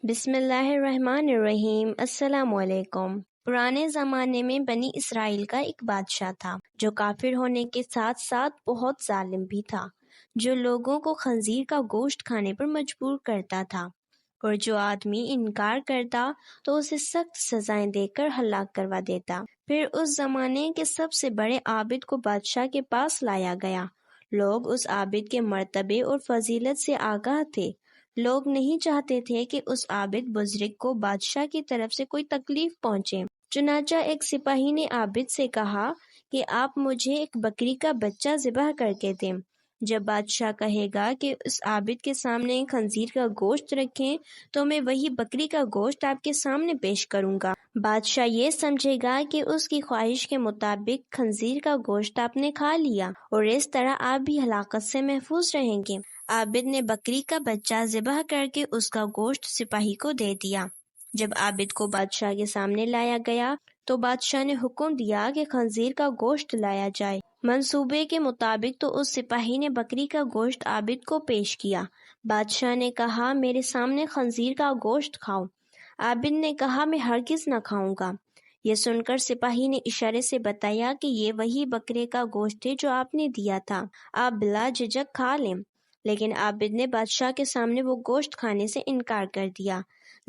بسم اللہ الرحمن الرحیم۔ السلام علیکم۔ پرانے زمانے میں بنی اسرائیل کا ایک بادشاہ تھا جو کافر ہونے کے ساتھ ساتھ بہت ظالم بھی تھا، جو لوگوں کو خنزیر کا گوشت کھانے پر مجبور کرتا تھا، اور جو آدمی انکار کرتا تو اسے سخت سزائیں دے کر ہلاک کروا دیتا۔ پھر اس زمانے کے سب سے بڑے عابد کو بادشاہ کے پاس لایا گیا۔ لوگ اس عابد کے مرتبے اور فضیلت سے آگاہ تھے۔ لوگ نہیں چاہتے تھے کہ اس عابد بزرگ کو بادشاہ کی طرف سے کوئی تکلیف پہنچے۔ چنانچہ ایک سپاہی نے عابد سے کہا کہ آپ مجھے ایک بکری کا بچہ ذبح کر کے دیں۔ جب بادشاہ کہے گا کہ اس عابد کے سامنے خنزیر کا گوشت رکھیں تو میں وہی بکری کا گوشت آپ کے سامنے پیش کروں گا۔ بادشاہ یہ سمجھے گا کہ اس کی خواہش کے مطابق خنزیر کا گوشت آپ نے کھا لیا، اور اس طرح آپ بھی ہلاکت سے محفوظ رہیں گے۔ عابد نے بکری کا بچہ ذبح کر کے اس کا گوشت سپاہی کو دے دیا۔ جب عابد کو بادشاہ کے سامنے لایا گیا تو بادشاہ نے حکم دیا کہ خنزیر کا گوشت لایا جائے۔ منصوبے کے مطابق تو اس سپاہی نے بکری کا گوشت عابد کو پیش کیا۔ بادشاہ نے کہا میرے سامنے خنزیر کا گوشت کھاؤ۔ عابد نے کہا میں ہرگز نہ کھاؤں گا۔ یہ سن کر سپاہی نے اشارے سے بتایا کہ یہ وہی بکرے کا گوشت ہے جو آپ نے دیا تھا، آپ بلا جھجک کھا لیں۔ لیکن عابد نے بادشاہ کے سامنے وہ گوشت کھانے سے انکار کر دیا۔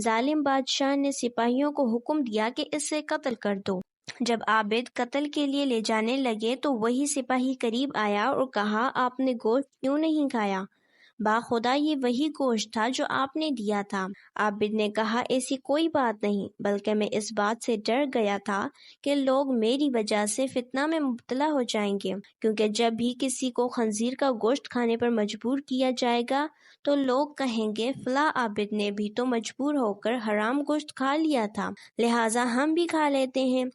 ظالم بادشاہ نے سپاہیوں کو حکم دیا کہ اسے قتل کر دو۔ جب عابد قتل کے لیے لے جانے لگے تو وہی سپاہی قریب آیا اور کہا آپ نے گوشت کیوں نہیں کھایا؟ باخدا یہ وہی گوشت تھا جو آپ نے دیا تھا۔ عابد نے کہا ایسی کوئی بات نہیں، بلکہ میں اس بات سے ڈر گیا تھا کہ لوگ میری وجہ سے فتنہ میں مبتلا ہو جائیں گے، کیونکہ جب بھی کسی کو خنزیر کا گوشت کھانے پر مجبور کیا جائے گا تو لوگ کہیں گے فلاں عابد نے بھی تو مجبور ہو کر حرام گوشت کھا لیا تھا، لہٰذا ہم بھی کھا لیتے ہیں۔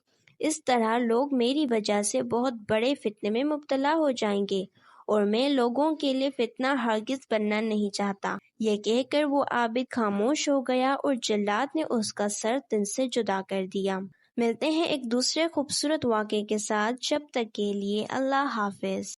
اس طرح لوگ میری وجہ سے بہت بڑے فتنے میں مبتلا ہو جائیں گے، اور میں لوگوں کے لیے فتنہ ہرگز بننا نہیں چاہتا۔ یہ کہہ کر وہ عابد خاموش ہو گیا اور جلاد نے اس کا سر تن سے جدا کر دیا۔ ملتے ہیں ایک دوسرے خوبصورت واقعے کے ساتھ، جب تک کے لیے اللہ حافظ۔